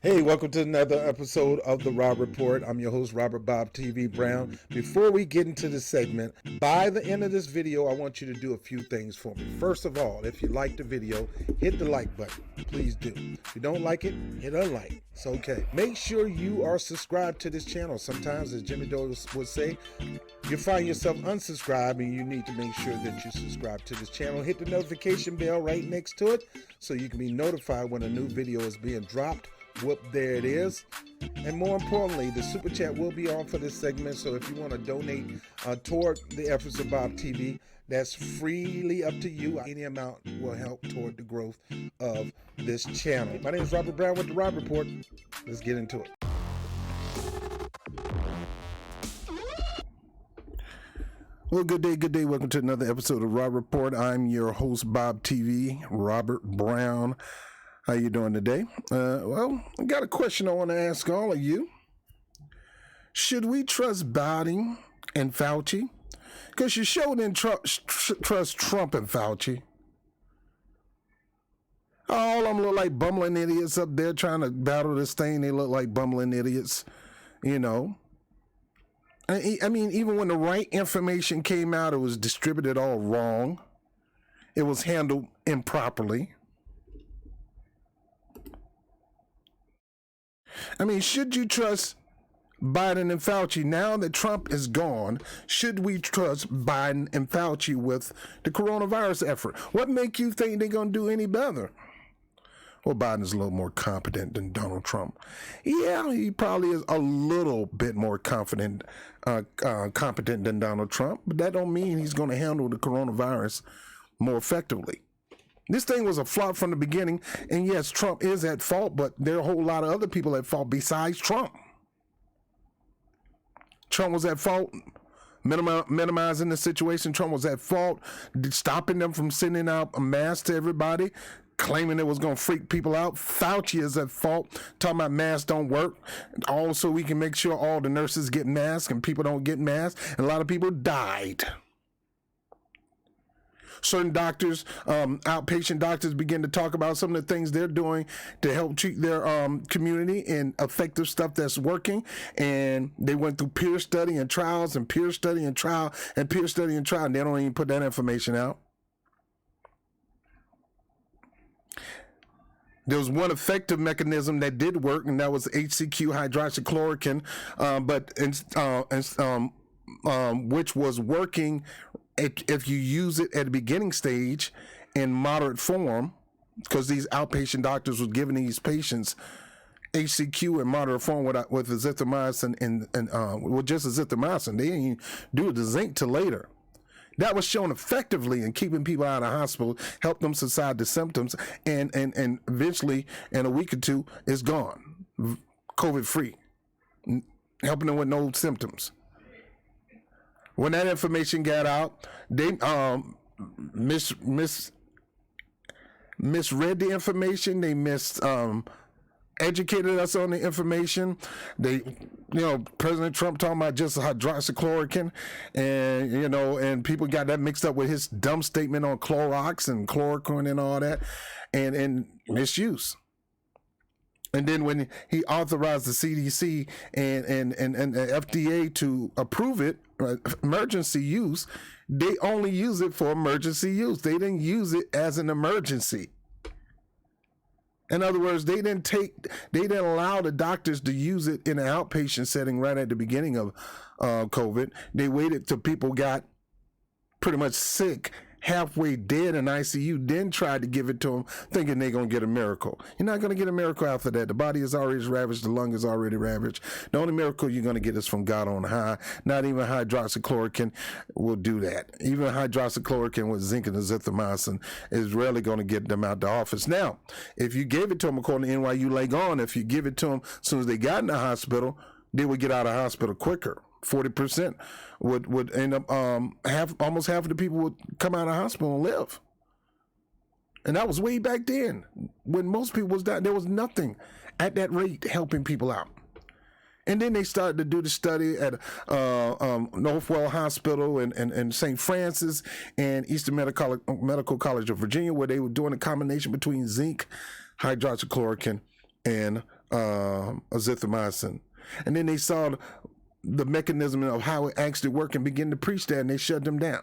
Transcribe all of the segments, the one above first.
Hey, welcome to another episode of the Rob Report. I'm your host, Robert Bob TV Brown. Before we get into the segment, by the end of this video, I want you to do a few things for me. First of all, if you like the video, hit the like button. Please do. If you don't like it, hit unlike. It's okay. Make sure you are subscribed to this channel. Sometimes, as Jimmy Dole would say, you find yourself unsubscribed and you need to make sure that you subscribe to this channel. Hit the notification bell right next to it so you can be notified when a new video is being dropped. Whoop, there it is. And more importantly, the super chat will be on for this segment. So if you want to donate toward the efforts of Bob TV, that's freely up to you. Any amount will help toward the growth of this channel. My name is Robert Brown with the Rob Report. Let's get into it. Well, good day, good day. Welcome to another episode of Rob Report. I'm your host, Bob TV, Robert Brown. How you doing today? Well, I got a question I want to ask all of you. Should we trust Biden and Fauci? Because you sure didn't trust Trump and Fauci. All of them look like bumbling idiots up there trying to battle this thing. They look like bumbling idiots, you know. I mean, even when the right information came out, it was distributed all wrong. It was handled improperly. I mean, should you trust Biden and Fauci? Now that Trump is gone, should we trust Biden and Fauci with the coronavirus effort? What make you think they're going to do any better? Well, Biden's a little more competent than Donald Trump. Yeah, he probably is a little bit more competent than Donald Trump, but that don't mean he's going to handle the coronavirus more effectively. This thing was a flop from the beginning, and yes, Trump is at fault, but there are a whole lot of other people at fault besides Trump. Trump was at fault minimizing the situation. Trump was at fault stopping them from sending out a mask to everybody, claiming it was going to freak people out. Fauci is at fault, talking about masks don't work. Also, we can make sure all the nurses get masks and people don't get masks, and a lot of people died. Certain doctors, outpatient doctors, begin to talk about some of the things they're doing to help treat their community and effective stuff that's working. And they went through peer study and trials and peer study and trial and peer study and trial, and they don't even put that information out. There was one effective mechanism that did work, and that was HCQ hydroxychloroquine, which was working if you use it at the beginning stage in moderate form, because these outpatient doctors were giving these patients HCQ in moderate form with azithromycin and just azithromycin. They didn't do the zinc till later. That was shown effectively in keeping people out of the hospital, helped them subside the symptoms, and eventually, in a week or two, it's gone, COVID-free, helping them with no symptoms. When that information got out, they misread the information. They educated us on the information. President Trump talking about just hydroxychloroquine, and people got that mixed up with his dumb statement on Clorox and chloroquine and all that, and misuse. And then when he authorized the CDC and the FDA to approve it, emergency use, they only use it for emergency use. They didn't use it as an emergency. In other words, they didn't allow the doctors to use it in an outpatient setting right at the beginning of COVID. They waited till people got pretty much sick, halfway dead in ICU, then tried to give it to them, thinking they're going to get a miracle. You're not going to get a miracle after that. The body is already ravaged. The lung is already ravaged. The only miracle you're going to get is from God on high. Not even hydroxychloroquine will do that. Even hydroxychloroquine with zinc and azithromycin is rarely going to get them out the office. Now, if you gave it to them, according to NYU Langone, if you give it to them as soon as they got in the hospital, they would get out of the hospital quicker. 40% would end up almost half of the people would come out of the hospital and live. And that was way back then when most people was dying. There was nothing at that rate helping people out. And then they started to do the study at Northwell Hospital and St. Francis and Eastern Medical College of Virginia, where they were doing a combination between zinc, hydroxychloroquine, and azithromycin. And then they saw the mechanism of how it actually worked and began to preach that, and they shut them down.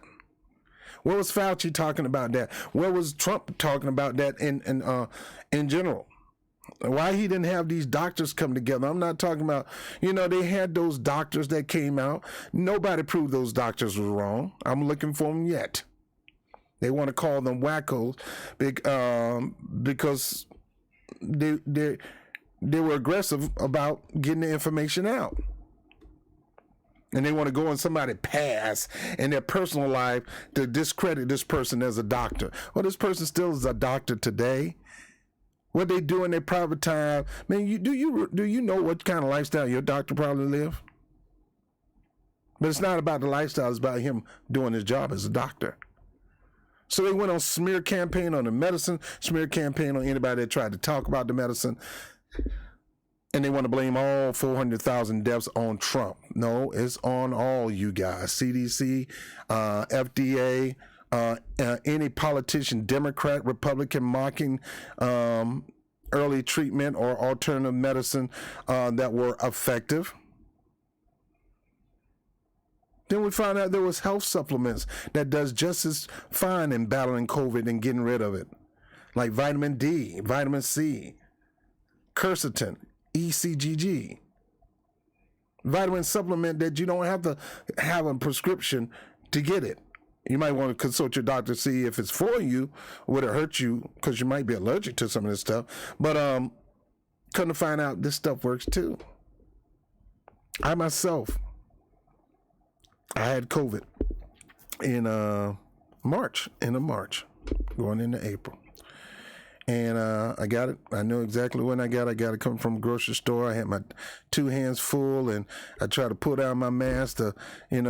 Where was Fauci talking about that? Where was Trump talking about that in general? Why he didn't have these doctors come together? I'm not talking about, they had those doctors that came out. Nobody proved those doctors were wrong. I'm looking for them yet. They want to call them wackos because they were aggressive about getting the information out. And they want to go on somebody's past in their personal life to discredit this person as a doctor. Well, this person still is a doctor today. What they do in their private time, man, do you know what kind of lifestyle your doctor probably live? But it's not about the lifestyle, it's about him doing his job as a doctor. So they went on smear campaign on the medicine, smear campaign on anybody that tried to talk about the medicine. And they want to blame all 400,000 deaths on Trump. No, it's on all you guys. CDC, FDA, any politician, Democrat, Republican, mocking early treatment or alternative medicine that were effective. Then we found out there was health supplements that does just as fine in battling COVID and getting rid of it. Like vitamin D, vitamin C, quercetin, ECGG. Vitamin supplement that you don't have to have a prescription to get it. You might want to consult your doctor to see if it's for you, would it hurt you, because you might be allergic to some of this stuff. But come to find out, this stuff works too. I myself, I had COVID in March, end of March, going into April. And I got it. I know exactly when I got it. I got it coming from a grocery store. I had my 2 hands full, and I tried to pull down my mask to,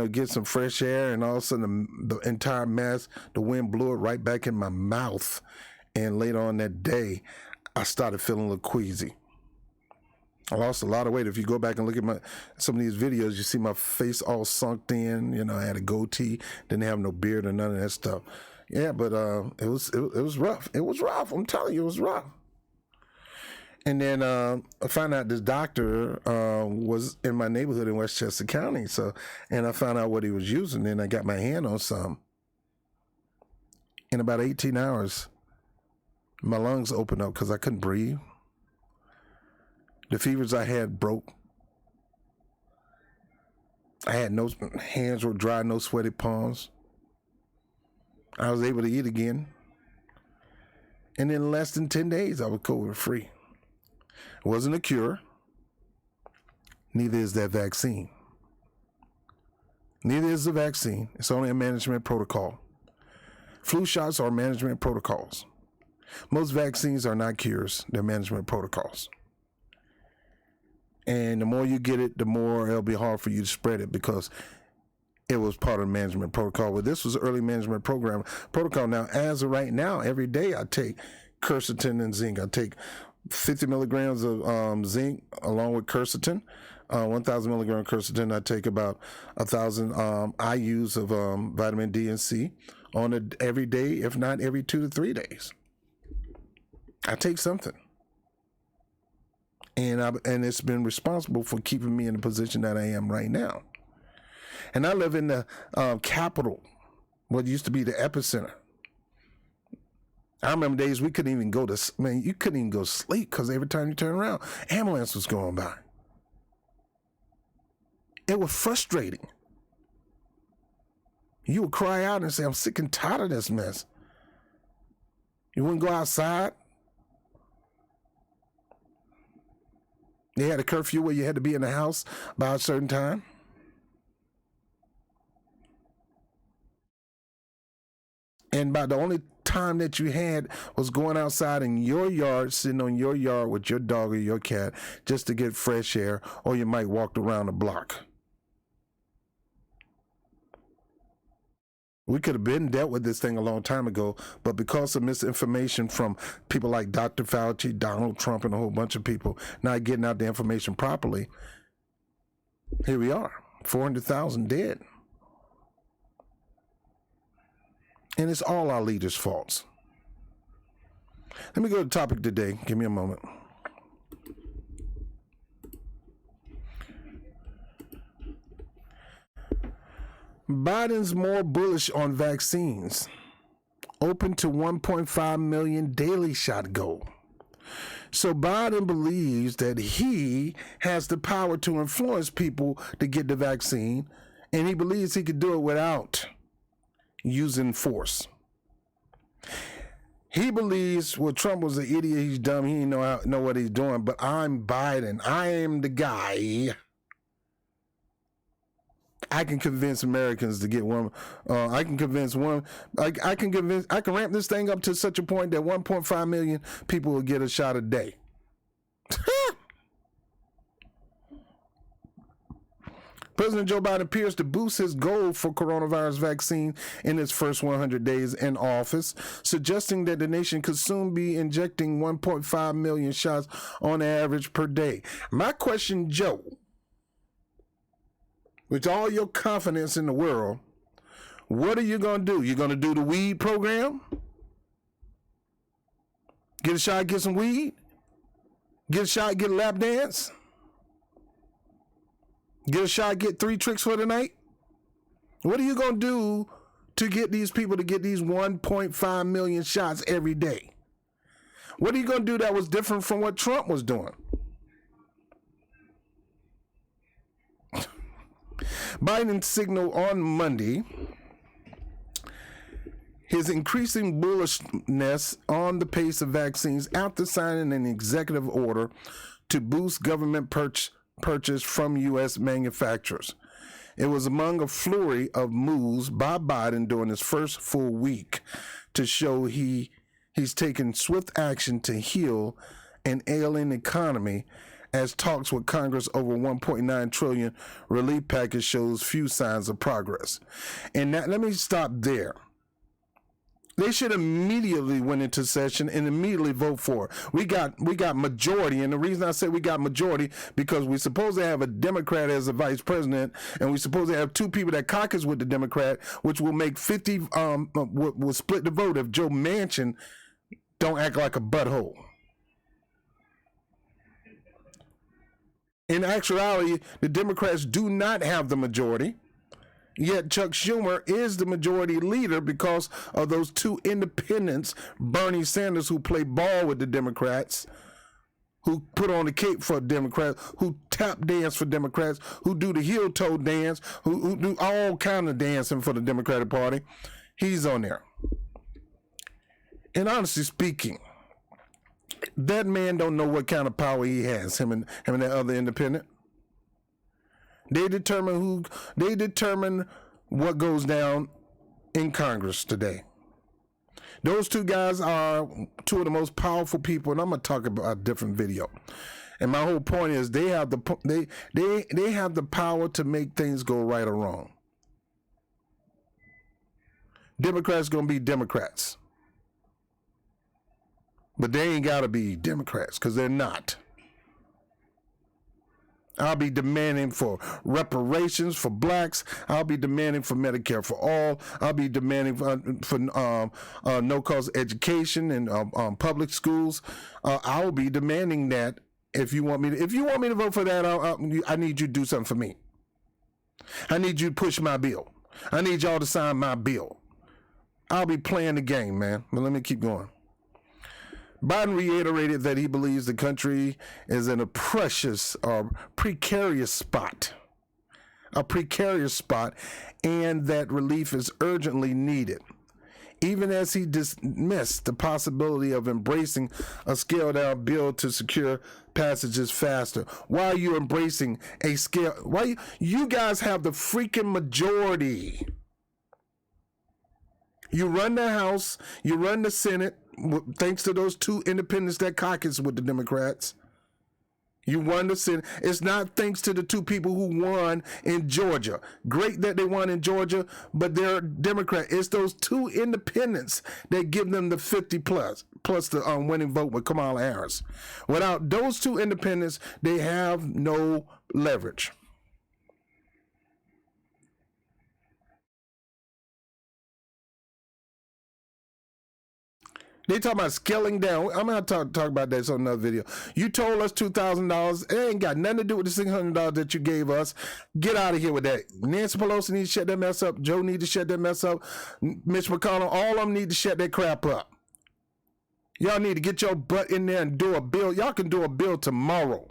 get some fresh air. And all of a sudden, the entire mask, the wind blew it right back in my mouth. And later on that day, I started feeling a little queasy. I lost a lot of weight. If you go back and look at some of these videos, you see my face all sunk in. I had a goatee, didn't have no beard or none of that stuff. Yeah, but it was rough. It was rough. I'm telling you, it was rough. And then I found out this doctor was in my neighborhood in Westchester County. And I found out what he was using, and I got my hand on some. In about 18 hours, my lungs opened up because I couldn't breathe. The fevers I had broke. I had no hands were dry, no sweaty palms. I was able to eat again. And in less than 10 days, I was COVID free. It wasn't a cure. Neither is that vaccine. Neither is the vaccine. It's only a management protocol. Flu shots are management protocols. Most vaccines are not cures. They're management protocols. And the more you get it, the more it'll be hard for you to spread it because it was part of the management protocol. But this was early management protocol. Now, as of right now, every day I take quercetin and zinc. I take 50 milligrams of zinc along with quercetin, 1,000 milligram quercetin. I take about 1,000 IUs of vitamin D and C on every day, if not every 2 to 3 days. I take something. And it's been responsible for keeping me in the position that I am right now. And I live in the capital, what used to be the epicenter. I remember days we couldn't even go to, you couldn't even go to sleep because every time you turn around, ambulance was going by. It was frustrating. You would cry out and say, I'm sick and tired of this mess. You wouldn't go outside. They had a curfew where you had to be in the house by a certain time. And by the only time that you had was going outside in your yard, sitting on your yard with your dog or your cat just to get fresh air, or you might walk around the block. We could have been dealt with this thing a long time ago, but because of misinformation from people like Dr. Fauci, Donald Trump, and a whole bunch of people not getting out the information properly, here we are, 400,000 dead. And it's all our leaders' faults. Let me go to the topic today. Give me a moment. Biden's more bullish on vaccines. Open to 1.5 million daily shot goal. So Biden believes that he has the power to influence people to get the vaccine, and he believes he could do it without using force. He believes, well, Trump was an idiot, he's dumb, he didn't know what he's doing, but I'm Biden. I am the guy. I can convince Americans to get one. I can ramp this thing up to such a point that 1.5 million people will get a shot a day. President Joe Biden appears to boost his goal for coronavirus vaccine in his first 100 days in office, suggesting that the nation could soon be injecting 1.5 million shots on average per day. My question, Joe, with all your confidence in the world, what are you going to do? You going to do the weed program? Get a shot, get some weed? Get a shot, get a lap dance? Get a shot, get 3 tricks for the night? What are you going to do to get these people to get these 1.5 million shots every day? What are you going to do that was different from what Trump was doing? Biden signaled on Monday his increasing bullishness on the pace of vaccines after signing an executive order to boost government purchase from U.S. manufacturers. It was among a flurry of moves by Biden during his first full week to show he's taken swift action to heal an ailing economy, as talks with Congress over $1.9 trillion relief package shows few signs of progress. And let me stop there. They should immediately went into session and immediately vote for it. We got majority, and the reason I say we got majority because we supposed to have a Democrat as the vice president, and we supposed to have 2 people that caucus with the Democrat, which will make 50. Will split the vote if Joe Manchin don't act like a butthole. In actuality, the Democrats do not have the majority, yet Chuck Schumer is the majority leader because of those 2 independents, Bernie Sanders, who play ball with the Democrats, who put on the cape for Democrats, who tap dance for Democrats, who do the heel toe dance, who do all kind of dancing for the Democratic Party. He's on there. And honestly speaking, that man don't know what kind of power he has, him and that other independent. They determine what goes down in Congress today. Those 2 guys are 2 of the most powerful people, and I'm gonna talk about a different video. And my whole point is they have the power to make things go right or wrong. Democrats gonna be Democrats. But they ain't got to be Democrats because they're not. I'll be demanding for reparations for blacks. I'll be demanding for Medicare for all. I'll be demanding for no-cost education in public schools. I will be demanding that. If you want me to vote for that, I need you to do something for me. I need you to push my bill. I need y'all to sign my bill. I'll be playing the game, man. But let me keep going. Biden reiterated that he believes the country is in a precarious spot, and that relief is urgently needed, even as he dismissed the possibility of embracing a scaled-down bill to secure passages faster. Why are you embracing a scale? Why you guys have the freaking majority? You run the House, you run the Senate, thanks to those 2 independents that caucus with the Democrats. You won the Senate. It's not thanks to the 2 people who won in Georgia. Great that they won in Georgia, but they're Democrat. It's those 2 independents that give them the 50 plus the winning vote with Kamala Harris. Without those 2 independents, they have no leverage. They talking about scaling down. I'm gonna talk about that on another video. You told us $2,000. It ain't got nothing to do with the $600 that you gave us. Get out of here with that. Nancy Pelosi needs to shut that mess up. Joe need to shut that mess up. Mitch McConnell, all of them need to shut that crap up. Y'all need to get your butt in there and do a bill. Y'all can do a bill tomorrow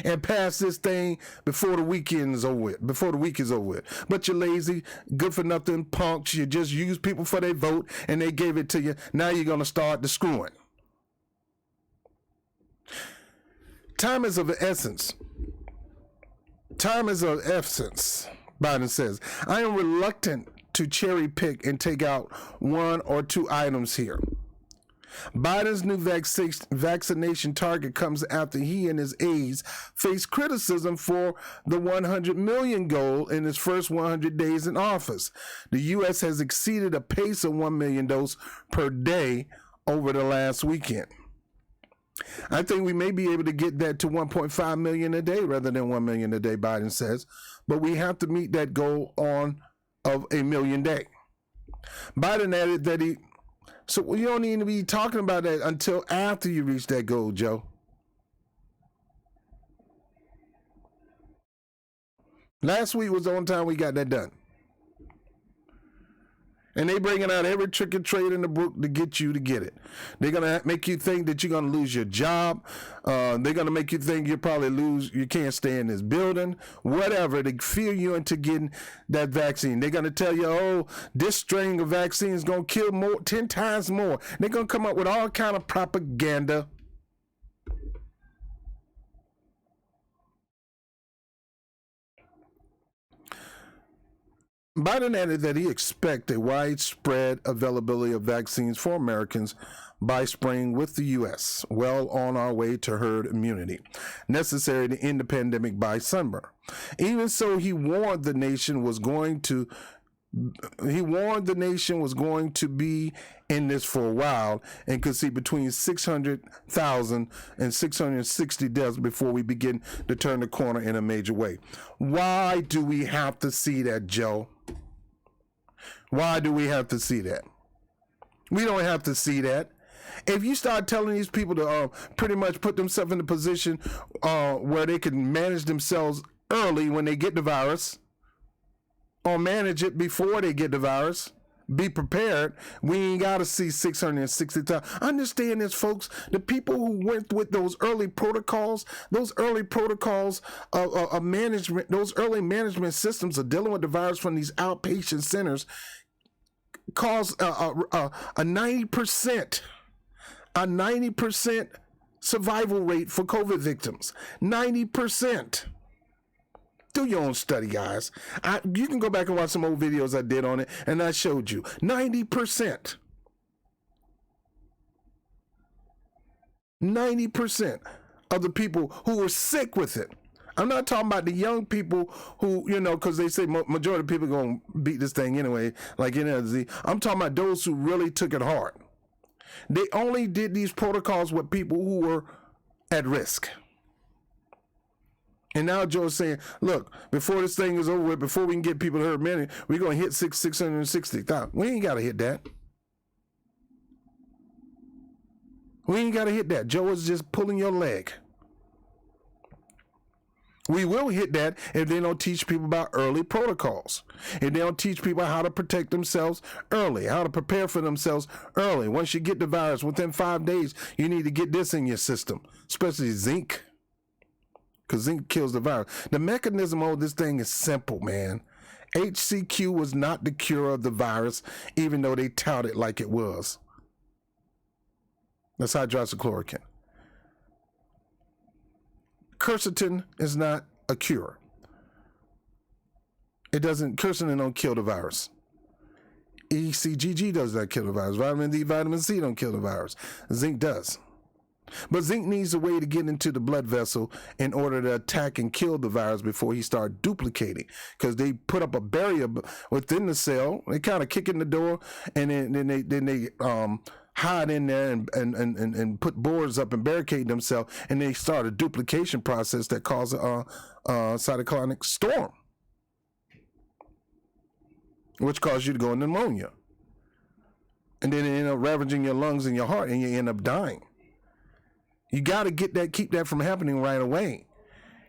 and pass this thing before the weekend is over with, before the week is over with. But you're lazy, good for nothing punks. You just use people for their vote and they gave it to you. Now you're going to start the screwing. Time is of the essence. Time is of essence, Biden says. I am reluctant to cherry pick and take out one or two items here. Biden's new vaccination target comes after he and his aides face criticism for the 100 million goal in his first 100 days in office. The U.S. has exceeded a pace of 1 million doses per day over the last weekend. I think we may be able to get that to 1.5 million a day rather than 1 million a day, Biden says, but we have to meet that goal of a million a day. Biden added that so you don't need to be talking about that until after you reach that goal, Joe. Last week was the only time we got that done. And they bringing out every trick and trade in the book to get you to get it. They're going to make you think that you're going to lose your job. They're going to make you think you can't stay in this building, whatever, to fear you into getting that vaccine. They're going to tell you, oh, this strain of vaccine is going to kill 10 times more. They're going to come up with all kind of propaganda. Biden added that he expects a widespread availability of vaccines for Americans by spring, with the U.S. well on our way to herd immunity, necessary to end the pandemic by summer. Even so, he warned the nation was going to be in this for a while and could see between 600,000 and 660 deaths before we begin to turn the corner in a major way. Why do we have to see that, Joe? Why do we have to see that? We don't have to see that. If you start telling these people to pretty much put themselves in a position where they can manage themselves early when they get the virus, or manage it before they get the virus, be prepared, we ain't got to see 660,000. Understand this, folks. The people who went with those early protocols of management, those early management systems of dealing with the virus from these outpatient centers caused a 90% survival rate for COVID victims. 90%. Do your own study, guys. You can go back and watch some old videos I did on it, and I showed you. 90%. 90% of the people who were sick with it. I'm not talking about the young people who, because they say majority of people going to beat this thing anyway, like NLZ. I'm talking about those who really took it hard. They only did these protocols with people who were at risk. And now Joe's saying, look, before this thing is over with, before we can get people to herd immunity, we're going to hit 660,000. We ain't got to hit that. We ain't got to hit that. Joe is just pulling your leg. We will hit that if they don't teach people about early protocols. If they don't teach people how to protect themselves early, how to prepare for themselves early. Once you get the virus, within 5 days, you need to get this in your system, especially zinc, because zinc kills the virus. The mechanism of this thing is simple, man. HCQ was not the cure of the virus, even though they tout it like it was. That's hydroxychloroquine. Quercetin is not a cure. Quercetin don't kill the virus. ECGG does not kill the virus. Vitamin D, vitamin C don't kill the virus. Zinc does. But zinc needs a way to get into the blood vessel in order to attack and kill the virus before he starts duplicating. Because they put up a barrier within the cell. They kind of kick in the door, and then they hide in there and put boards up and barricade themselves, and they start a duplication process that causes a cytokinic storm, which causes you to go into pneumonia. and then it end up ravaging your lungs and your heart, and you end up dying. You got to keep that from happening right away.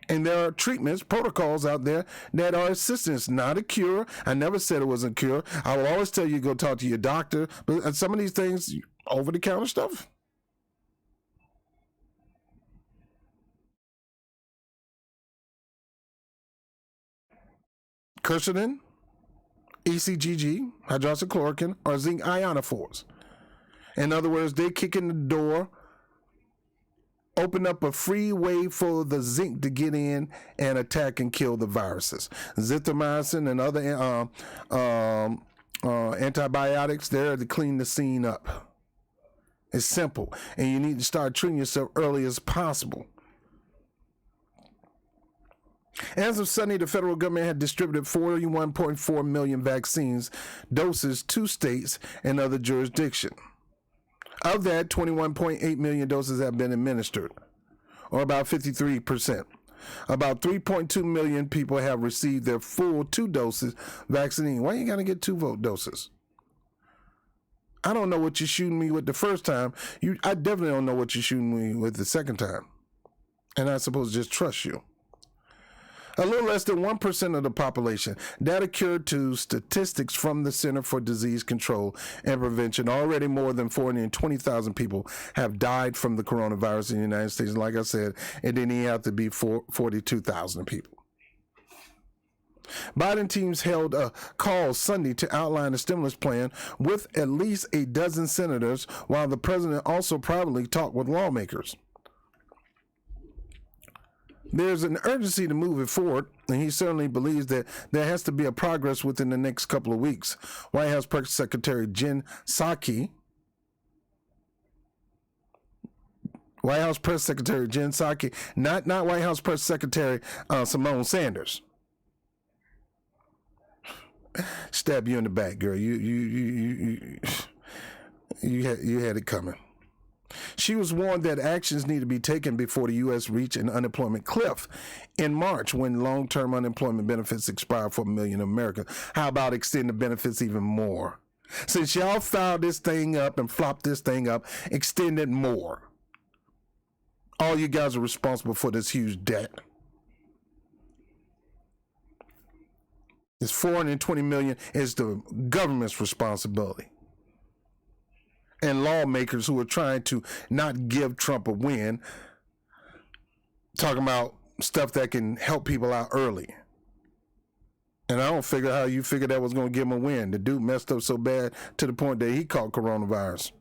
And there are treatments, protocols out there that are assistance, not a cure. I never said it was a cure. I will always tell you go talk to your doctor. But some of these things, over-the-counter stuff. Quercetin, ECGG, hydroxychloroquine, or zinc ionophores. In other words, they kick in the door, open up a free way for the zinc to get in and attack and kill the viruses. Zithromycin and other antibiotics there to clean the scene up. It's simple, and you need to start treating yourself early as possible. As of Sunday, the federal government had distributed 41.4 million vaccines doses to states and other jurisdictions. Of that, 21.8 million doses have been administered, or about 53%. About 3.2 million people have received their full 2 doses vaccine. Why you got to get 2 doses? I don't know what you're shooting me with the first time. I definitely don't know what you're shooting me with the second time. And I'm supposed to just trust you. A little less than 1% of the population. That occurred to statistics from the Center for Disease Control and Prevention. Already more than 420,000 people have died from the coronavirus in the United States. And like I said, it didn't even have to be 42,000 people. Biden teams held a call Sunday to outline a stimulus plan with at least a dozen senators, while the president also privately talked with lawmakers. There's an urgency to move it forward, and he certainly believes that there has to be a progress within the next couple of weeks. White House Press Secretary Jen Psaki, not White House Press Secretary Simone Sanders. Stab you in the back, girl. You had it coming. She was warned that actions need to be taken before the U.S. reach an unemployment cliff in March when long-term unemployment benefits expire for 1 million Americans. How about extend the benefits even more? Since y'all fouled this thing up and flopped this thing up, extend it more. All you guys are responsible for this huge debt. This $420 million is the government's responsibility. And lawmakers who are trying to not give Trump a win, talking about stuff that can help people out early. And I don't figure how you figured that was going to give him a win. The dude messed up so bad to the point that he caught coronavirus.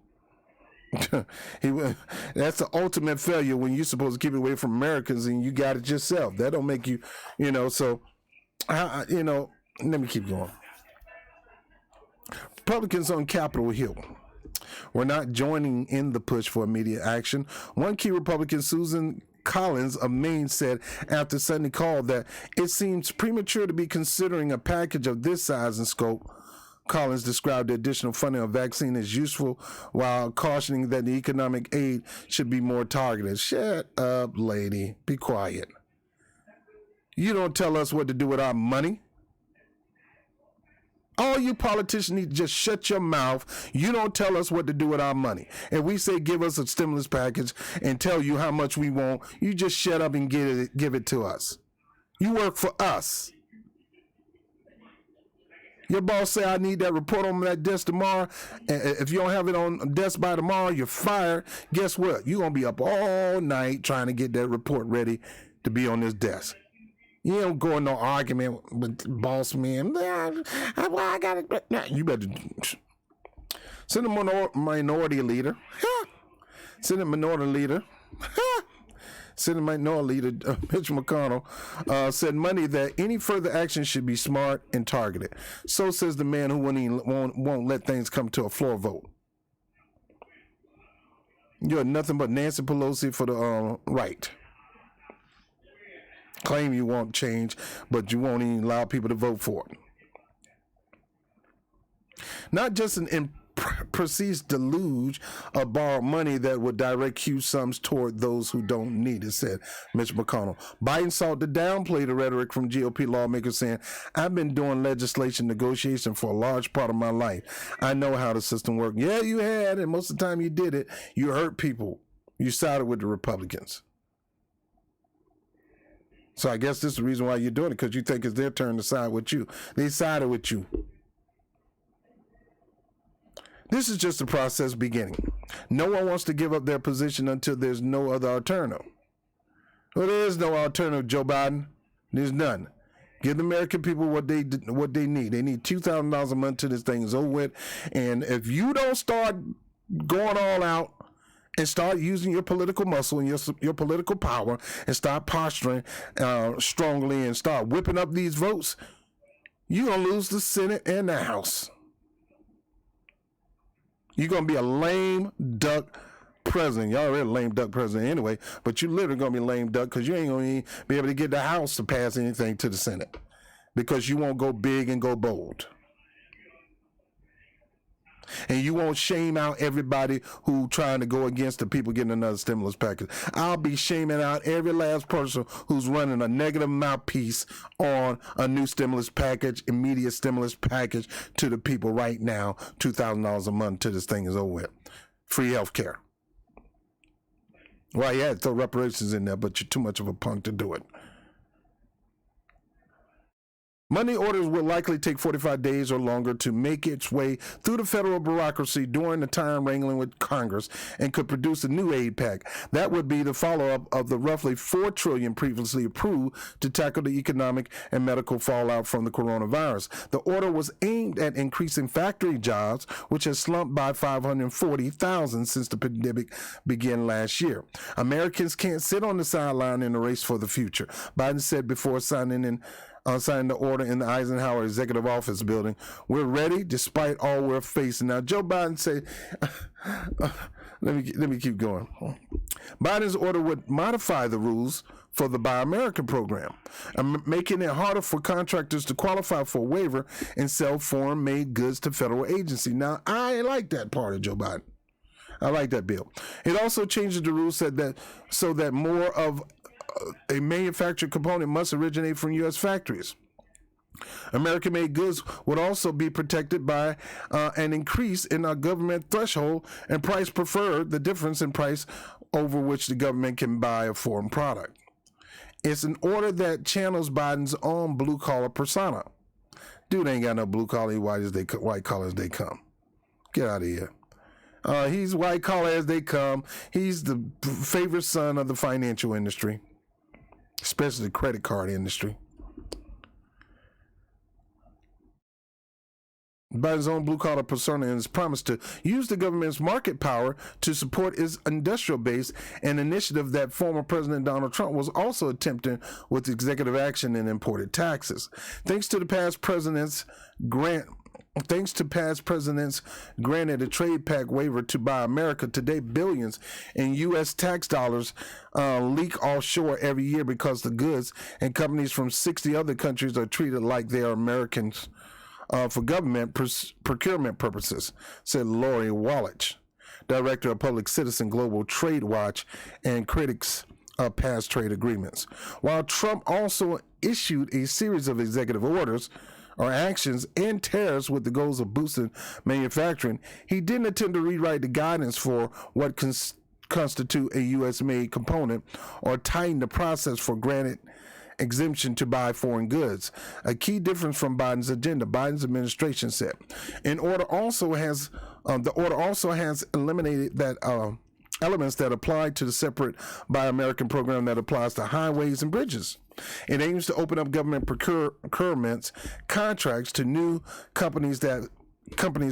That's the ultimate failure when you're supposed to keep it away from Americans and you got it yourself. That don't make you, so, let me keep going. Republicans on Capitol Hill were not joining in the push for immediate action. One key Republican, Susan Collins of Maine, said after Sunday call that it seems premature to be considering a package of this size and scope. Collins described the additional funding of vaccine as useful while cautioning that the economic aid should be more targeted. Shut up, lady. Be quiet. You don't tell us what to do with our money. All you politicians need to just shut your mouth. You don't tell us what to do with our money. If we say give us a stimulus package and tell you how much we want, you just shut up and give it to us. You work for us. Your boss say I need that report on that desk tomorrow. If you don't have it on desk by tomorrow, you're fired. Guess what? You're going to be up all night trying to get that report ready to be on this desk. You don't go in no argument with boss man. Well, I got it. Nah, you better send a minority leader. Senate minority leader. Senate minority leader Mitch McConnell said Monday that any further action should be smart and targeted. So says the man who won't let things come to a floor vote. You're nothing but Nancy Pelosi for the right. Claim you want change, but you won't even allow people to vote for it. Not just an proceeds deluge of borrowed money that would direct huge sums toward those who don't need it, said Mitch McConnell. Biden sought to downplay the rhetoric from GOP lawmakers saying, I've been doing legislation negotiation for a large part of my life. I know how the system works. Yeah, you had, and most of the time you did it, you hurt people. You sided with the Republicans. So I guess this is the reason why you're doing it, because you think it's their turn to side with you. They sided with you. This is just the process beginning. No one wants to give up their position until there's no other alternative. Well, there is no alternative, Joe Biden. There's none. Give the American people what they need. They need $2,000 a month till this thing is over with. And if you don't start going all out and start using your political muscle and your political power and start posturing strongly and start whipping up these votes, you're going to lose the Senate and the House. You're going to be a lame duck president. Y'all already a lame duck president anyway, but you literally going to be a lame duck because you ain't going to be able to get the House to pass anything to the Senate because you won't go big and go bold. And you won't shame out everybody who trying to go against the people getting another stimulus package. I'll be shaming out every last person who's running a negative mouthpiece on a new stimulus package, immediate stimulus package to the people right now, $2,000 a month till this thing is over with. Free health care. Well, yeah, throw reparations in there, but you're too much of a punk to do it. Money orders will likely take 45 days or longer to make its way through the federal bureaucracy during the time wrangling with Congress and could produce a new aid pack. That would be the follow-up of the roughly $4 trillion previously approved to tackle the economic and medical fallout from the coronavirus. The order was aimed at increasing factory jobs, which has slumped by 540,000 since the pandemic began last year. Americans can't sit on the sideline in the race for the future, Biden said before signing the order in the Eisenhower Executive Office building. We're ready despite all we're facing. Now, Joe Biden said, let me keep going. Biden's order would modify the rules for the Buy American program, making it harder for contractors to qualify for a waiver and sell foreign-made goods to federal agencies. Now, I like that part of Joe Biden. I like that bill. It also changes the rules so that more of a manufactured component must originate from U.S. factories. American-made goods would also be protected by an increase in our government threshold and price preferred, the difference in price over which the government can buy a foreign product. It's an order that channels Biden's own blue-collar persona. Dude ain't got no blue-collar, white collar as they come. Get out of here. He's white-collar as they come. He's the favorite son of the financial industry, especially the credit card industry. Biden's own blue-collar persona and his promise to use the government's market power to support its industrial base, an initiative that former President Donald Trump was also attempting with executive action and imported taxes. Thanks to past presidents granted a trade pact waiver to Buy America, today billions in U.S. tax dollars leak offshore every year because the goods and companies from 60 other countries are treated like they are Americans for government procurement purposes, said Lori Wallach, director of Public Citizen Global Trade Watch and critics of past trade agreements. While Trump also issued a series of executive orders or actions and tariffs with the goals of boosting manufacturing, he didn't attempt to rewrite the guidance for what constitute a U.S.-made component or tighten the process for granted exemption to buy foreign goods. A key difference from Biden's agenda, Biden's administration said. The order also has eliminated that elements that apply to the separate Buy American program that applies to highways and bridges. It aims to open up government procurements contracts to new companies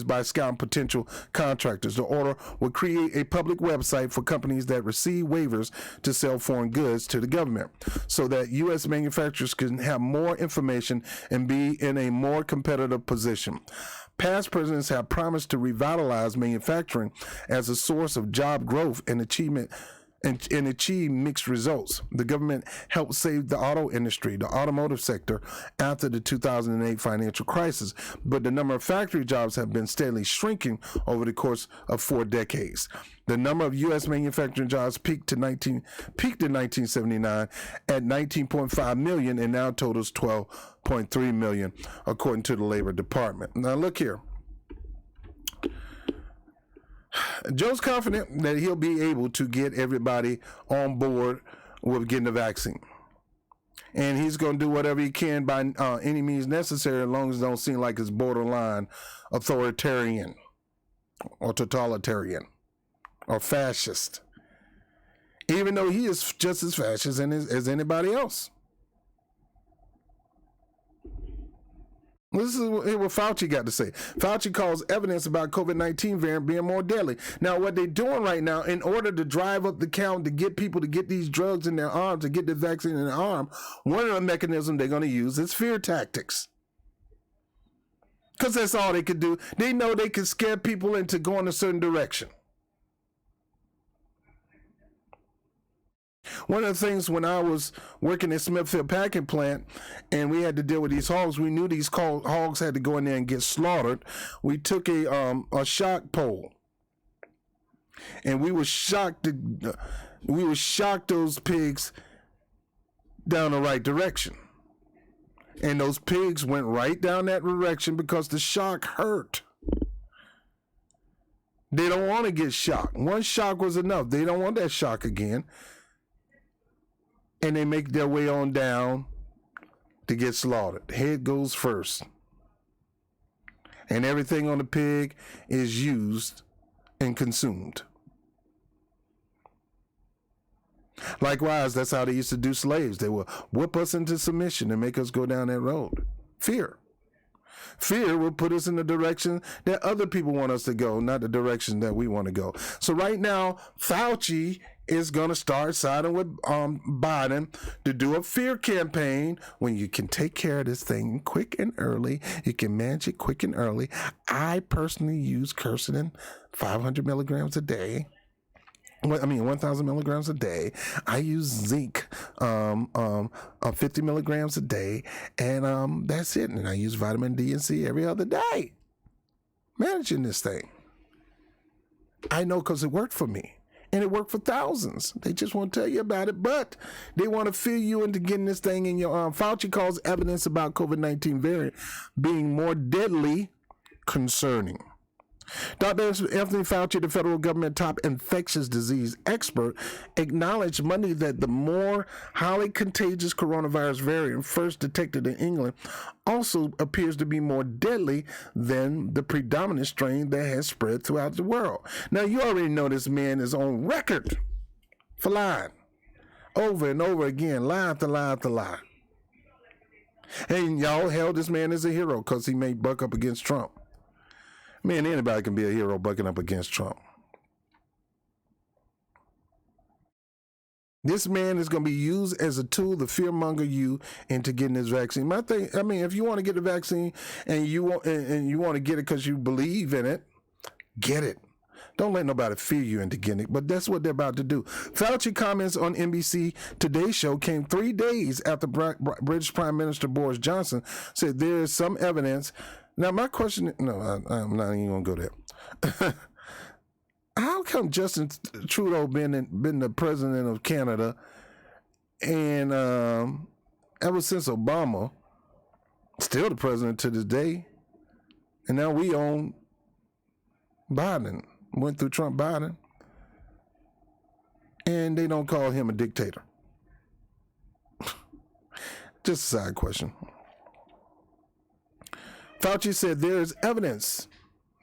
by scouting potential contractors. The order would create a public website for companies that receive waivers to sell foreign goods to the government so that U.S. manufacturers can have more information and be in a more competitive position. Past presidents have promised to revitalize manufacturing as a source of job growth and achievement and achieve mixed results. The government helped save the auto industry, the automotive sector, after the 2008 financial crisis, but the number of factory jobs have been steadily shrinking over the course of 4 decades. The number of U.S. manufacturing jobs peaked in 1979 at 19.5 million and now totals 12.3 million, according to the Labor Department. Now look here. Joe's confident that he'll be able to get everybody on board with getting the vaccine. And he's going to do whatever he can by any means necessary, as long as it don't seem like it's borderline authoritarian or totalitarian or fascist. Even though he is just as fascist as anybody else. This is what Fauci got to say. Fauci calls evidence about COVID-19 variant being more deadly. Now, what they're doing right now, in order to drive up the count, to get people to get these drugs in their arms, to get the vaccine in their arm, one of the mechanisms they're going to use is fear tactics. Because that's all they could do. They know they can scare people into going a certain direction. One of the things when I was working at Smithfield Packing Plant and we had to deal with these hogs, we knew these hogs had to go in there and get slaughtered. We took a shock pole and we would shock those pigs down the right direction. And those pigs went right down that direction because the shock hurt. They don't want to get shocked. One shock was enough. They don't want that shock again. And they make their way on down to get slaughtered. Head goes first. And everything on the pig is used and consumed. Likewise, that's how they used to do slaves. They would whip us into submission and make us go down that road. Fear. Fear will put us in the direction that other people want us to go, not the direction that we want to go. So right now, Fauci is going to start siding with Biden to do a fear campaign when you can take care of this thing quick and early. You can manage it quick and early. I personally use quercetin 500 milligrams a day. 1,000 milligrams a day. I use zinc, 50 milligrams a day, and that's it. And I use vitamin D and C every other day. Managing this thing. I know because it worked for me. And it worked for thousands. They just won't tell you about it, but they want to fool you into getting this thing in your arm. Fauci calls evidence about COVID-19 variant being more deadly concerning. Dr. Anthony Fauci, the federal government top infectious disease expert, acknowledged Monday that the more highly contagious coronavirus variant first detected in England also appears to be more deadly than the predominant strain that has spread throughout the world. Now, you already know this man is on record for lying over and over again, lie after lie after lie. And y'all held this man as a hero because he may buck up against Trump. Man, anybody can be a hero bucking up against Trump. This man is going to be used as a tool to fearmonger you into getting this vaccine. My thing, if you want to get the vaccine and you want to get it because you believe in it, get it. Don't let nobody fear you into getting it, but that's what they're about to do. Fauci comments on NBC Today show came 3 days after British Prime Minister Boris Johnson said there is some evidence. Now, my question, no, I'm not even going to go there. How come Justin Trudeau been the president of Canada and ever since Obama, still the president to this day, and now we own Biden, went through Trump Biden, and they don't call him a dictator? Just a side question. Fauci said there's evidence.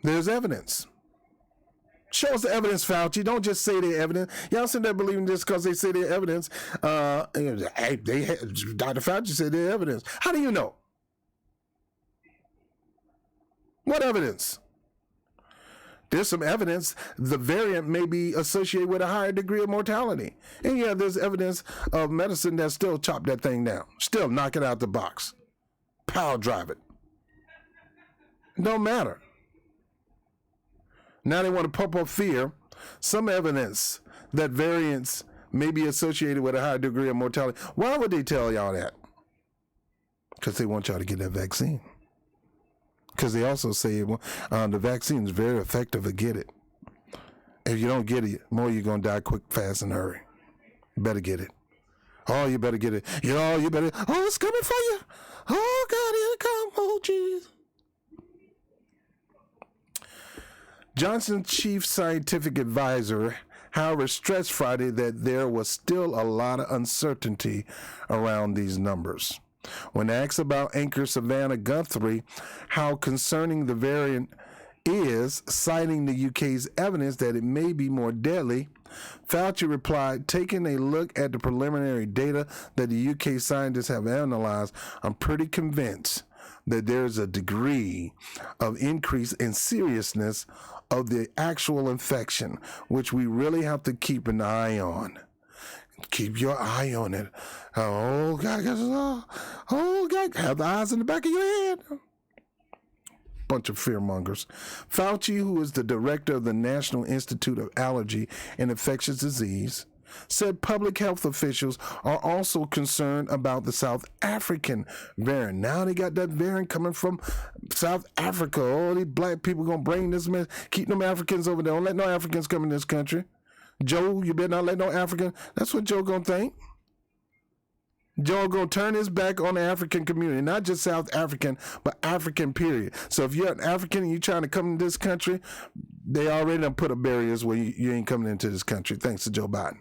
There's evidence. Show us the evidence, Fauci. Don't just say the evidence. Y'all sit there believing this because they say their evidence. Dr. Fauci said their evidence. How do you know? What evidence? There's some evidence the variant may be associated with a higher degree of mortality. And yeah, there's evidence of medicine that still chop that thing down. Still knock it out the box. Power drive it. Don't matter. Now they want to pump up fear. Some evidence that variants may be associated with a higher degree of mortality. Why would they tell y'all that? Because they want y'all to get that vaccine. Because they also say the vaccine is very effective to get it. If you don't get it, more you're going to die quick, fast, and hurry. You better get it. Oh, you better get it. You better. Oh, it's coming for you. Oh, God, here it comes. Oh, jeez. Johnson's chief scientific advisor, however, stressed Friday that there was still a lot of uncertainty around these numbers. When asked about anchor Savannah Guthrie how concerning the variant is, citing the UK's evidence that it may be more deadly, Fauci replied, taking a look at the preliminary data that the UK scientists have analyzed, I'm pretty convinced that there's a degree of increase in seriousness of the actual infection, which we really have to keep an eye on. Keep your eye on it. Oh, God, have the eyes in the back of your head. Bunch of fearmongers. Fauci, who is the director of the National Institute of Allergy and Infectious Disease, said public health officials are also concerned about the South African variant. Now they got that variant coming from South Africa. Oh, these black people gonna bring this mess. Keep them Africans over there. Don't let no Africans come in this country. Joe, you better not let no African. That's what Joe gonna think. Joe gonna turn his back on the African community, not just South African, but African period. So if you're an African and you're trying to come to this country, they already done put up barriers where you ain't coming into this country, thanks to Joe Biden.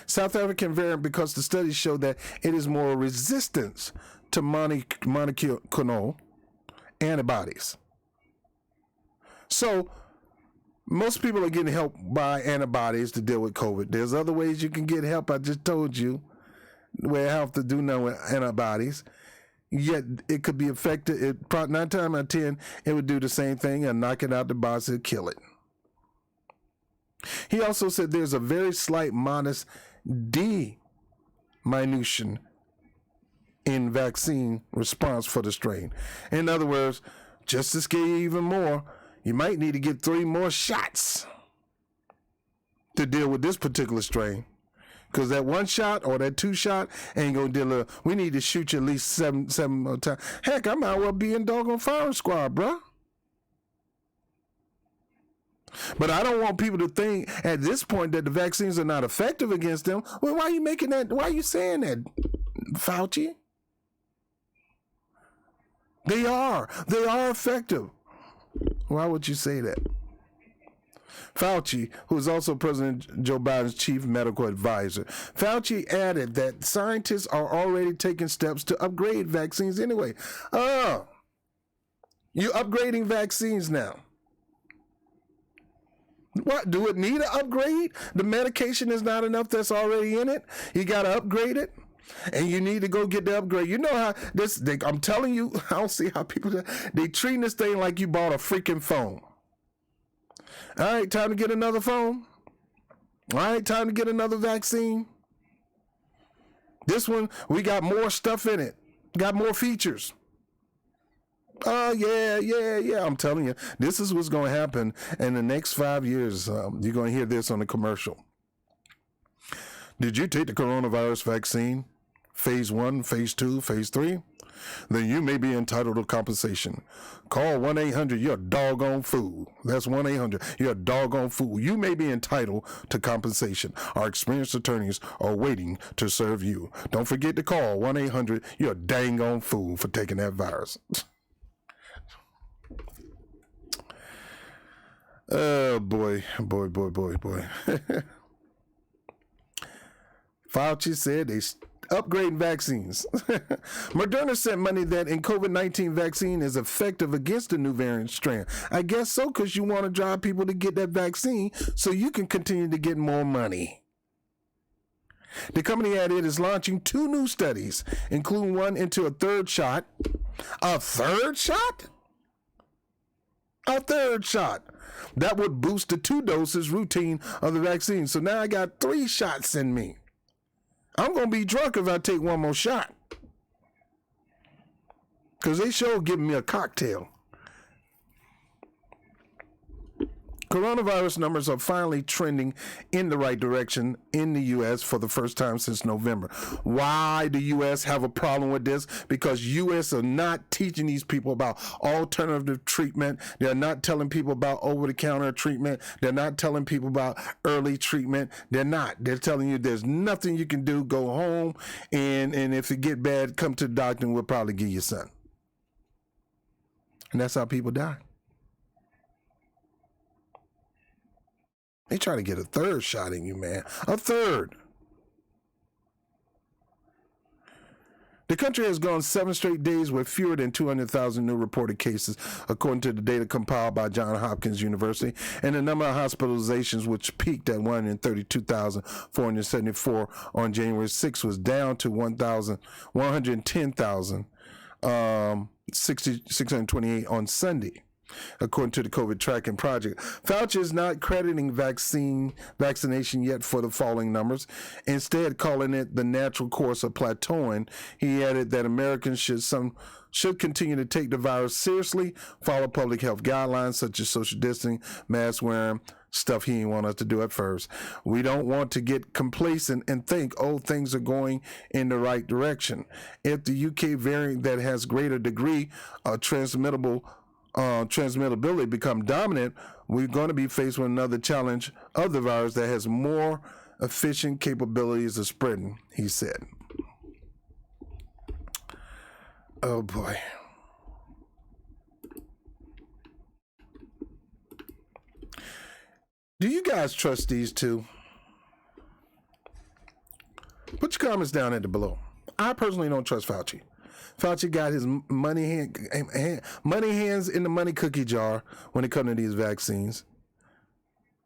South African variant because the studies show that it is more resistant to monoclonal antibodies. So most people are getting help by antibodies to deal with COVID. There's other ways you can get help. I just told you where I have to do now with antibodies. Yet it could be effective. 9 times out of 10, it would do the same thing and knock it out the box and kill it. He also said there's a very slight, modest diminution in vaccine response for the strain. In other words, just to scare you even more, you might need to get 3 more shots to deal with this particular strain. Because that 1 shot or that 2 shot ain't going to deal with. We need to shoot you at least seven more times. Heck, I might well be in doggone firing squad, bruh. But I don't want people to think at this point that the vaccines are not effective against them. Well, why are you making that? Why are you saying that, Fauci? They are. They are effective. Why would you say that? Fauci, who is also President Joe Biden's chief medical advisor, Fauci added that scientists are already taking steps to upgrade vaccines anyway. You're upgrading vaccines now. What? Do it need an upgrade? The medication is not enough that's already in it. You got to upgrade it. And you need to go get the upgrade. You know how this, I'm telling you, I don't see how people, they treat this thing like you bought a freaking phone. All right, time to get another phone. All right, time to get another vaccine. This one, we got more stuff in it. Got more features. Oh, yeah. I'm telling you, this is what's going to happen in the next 5 years. You're going to hear this on the commercial. Did you take the coronavirus vaccine? Phase 1, Phase 2, Phase 3? Then you may be entitled to compensation. Call 1-800, you're a doggone fool. That's 1-800, you're a doggone fool. You may be entitled to compensation. Our experienced attorneys are waiting to serve you. Don't forget to call 1-800, you're a dang on fool for taking that virus. Oh, boy. Fauci said they upgrading vaccines. Moderna sent money that in COVID-19 vaccine is effective against the new variant strain. I guess so, because you want to drive people to get that vaccine so you can continue to get more money. The company added is launching 2 new studies, including one into a 3rd shot. A 3rd shot? A 3rd shot. That would boost the 2 doses routine of the vaccine. So now I got 3 shots in me. I'm going to be drunk if I take 1 more shot. Because they sure giving me a cocktail. Coronavirus numbers are finally trending in the right direction in the U.S. for the first time since November. Why do U.S. have a problem with this? Because U.S. are not teaching these people about alternative treatment. They're not telling people about over-the-counter treatment. They're not telling people about early treatment. They're not. They're telling you there's nothing you can do. Go home, and if it get bad, come to the doctor and we'll probably give you something. And that's how people die. They try to get a third shot in you, man. A third. The country has gone 7 straight days with fewer than 200,000 new reported cases, according to the data compiled by Johns Hopkins University, and the number of hospitalizations, which peaked at 132,474 on January 6th, was down to 110,628 on Sunday, according to the COVID tracking project. Fauci is not crediting vaccination yet for the falling numbers, instead calling it the natural course of plateauing. He added that Americans should continue to take the virus seriously, follow public health guidelines such as social distancing, mask wearing, stuff he didn't want us to do at first. We don't want to get complacent and think, things are going in the right direction. If the UK variant that has greater degree of transmittability become dominant, we're going to be faced with another challenge of the virus that has more efficient capabilities of spreading, he said. Oh boy. Do you guys trust these two? Put your comments down at the below. I personally don't trust Fauci. Fauci got his money hands in the money cookie jar when it comes to these vaccines.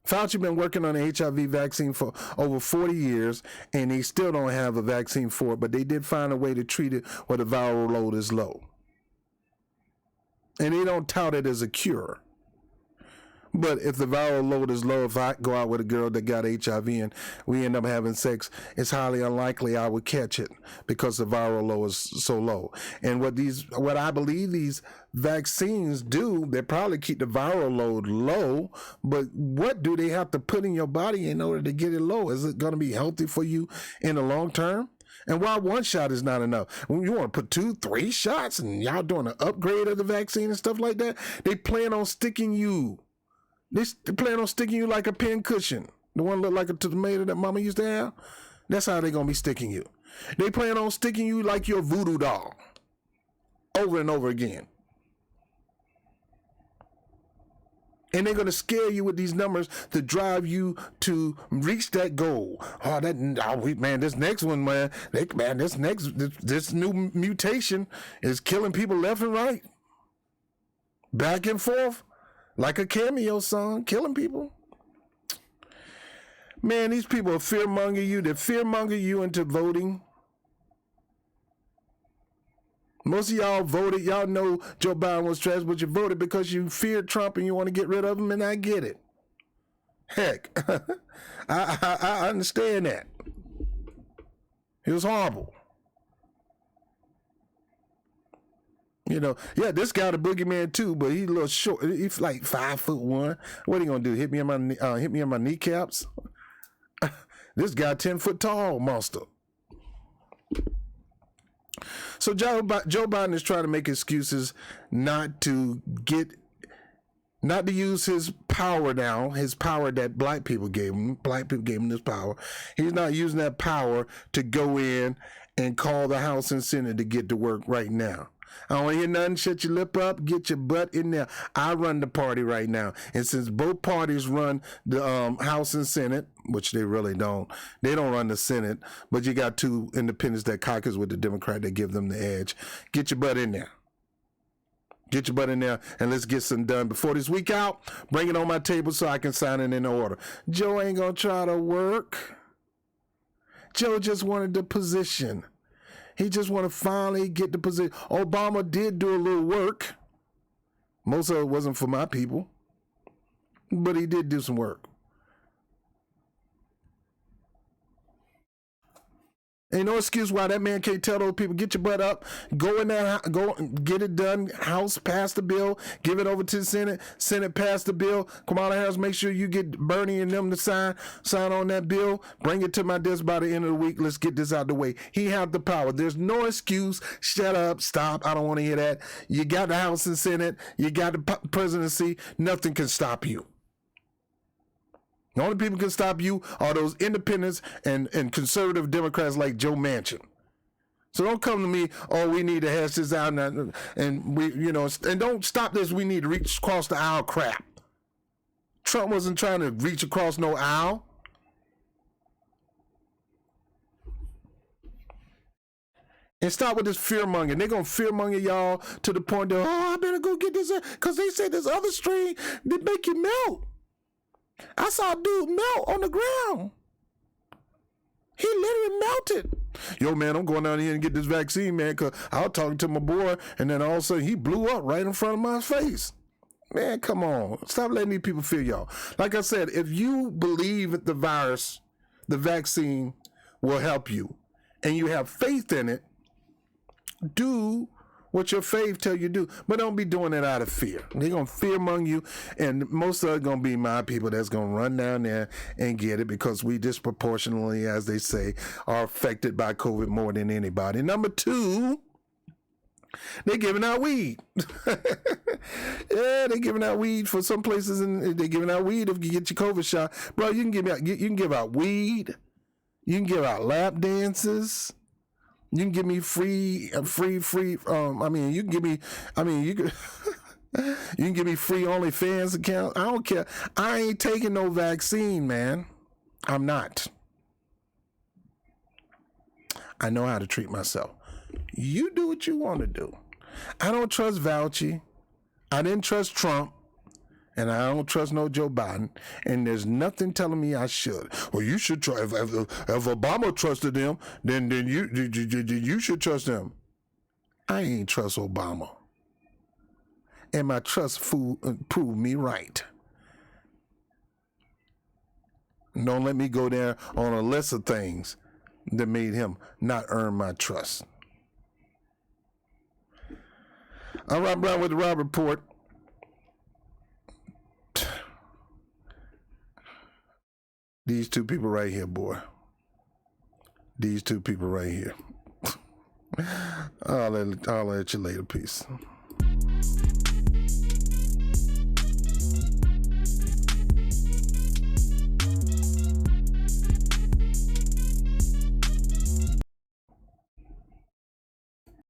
Fauci been working on the HIV vaccine for over 40 years, and they still don't have a vaccine for it, but they did find a way to treat it where the viral load is low. And they don't tout it as a cure. But if the viral load is low, if I go out with a girl that got HIV and we end up having sex, it's highly unlikely I would catch it because the viral load is so low. And what I believe these vaccines do, they probably keep the viral load low, but what do they have to put in your body in order to get it low? Is it going to be healthy for you in the long term? And why one shot is not enough? When you want to put 2, 3 shots and y'all doing an upgrade of the vaccine and stuff like that, they plan on sticking you. They plan on sticking you like a pin cushion. The one look like a tomato that mama used to have. That's how they're going to be sticking you. They plan on sticking you like your voodoo doll. Over and over again. And they're going to scare you with these numbers to drive you to reach that goal. This next one, man. This new mutation is killing people left and right. Back and forth. Like a cameo song, killing people. Man, these people are fear-mongering you. They fear-monger you into voting. Most of y'all voted. Y'all know Joe Biden was trash, but you voted because you feared Trump and you want to get rid of him, and I get it. Heck, I understand that. It was horrible. You know, this guy the boogeyman too, but he's a little short. He's like 5'1". What are you gonna do? Hit me in my kneecaps? This guy 10 foot tall monster. So Joe Biden is trying to make excuses not to use his power now, his power that black people gave him. Black people gave him this power. He's not using that power to go in and call the House and Senate to get to work right now. I don't want to hear nothing. Shut your lip up. Get your butt in there. I run the party right now. And since both parties run the House and Senate, which they really don't, they don't run the Senate, but you got 2 independents that caucus with the Democrat that give them the edge. Get your butt in there. Get your butt in there and let's get some done. Before this week out, bring it on my table so I can sign it in order. Joe ain't going to try to work. Joe just wanted the position. He just want to finally get the position. Obama did do a little work. Most of it wasn't for my people, but he did do some work. Ain't no excuse why that man can't tell those people, get your butt up, go in there, go get it done. House, pass the bill, give it over to the Senate. Senate, pass the bill. Kamala Harris, make sure you get Bernie and them to sign on that bill. Bring it to my desk by the end of the week. Let's get this out of the way. He have the power. There's no excuse. Shut up, stop. I don't want to hear that. You got the House and Senate. You got the presidency. Nothing can stop you. The only people can stop you are those independents and conservative Democrats like Joe Manchin. So don't come to me, oh, we need to hash this out and we, and don't stop this, we need to reach across the aisle crap. Trump wasn't trying to reach across no aisle. And stop with this fear-mongering. They're going to fear-monger y'all to the point that, oh, I better go get this, because they said this other strain that make you melt. I saw a dude melt on the ground. He literally melted. Yo, man, I'm going down here and get this vaccine, man, because I was talking to my boy, and then all of a sudden he blew up right in front of my face. Man, come on. Stop letting these people fear y'all. Like I said, if you believe that the virus, the vaccine will help you, and you have faith in it, do what your faith tell you to do. But don't be doing it out of fear. They're going to fear among you, and most of it going to be my people that's going to run down there and get it because we disproportionately, as they say, are affected by COVID more than anybody. Number two, they're giving out weed. Yeah, they're giving out weed for some places, and they're giving out weed if you get your COVID shot. Bro, you can give out weed. You can give out lap dances. You can give me free. You can give me. You can. You can give me free OnlyFans account. I don't care. I ain't taking no vaccine, man. I'm not. I know how to treat myself. You do what you want to do. I don't trust Fauci. I didn't trust Trump. And I don't trust no Joe Biden. And there's nothing telling me I should. Well, you should try. If Obama trusted them, then you should trust them. I ain't trust Obama. And my trust proved me right. Don't let me go there on a list of things that made him not earn my trust. I'm Rob Brown with the Rob Report. These two people right here, boy. These two people right here. I'll let you later. Peace.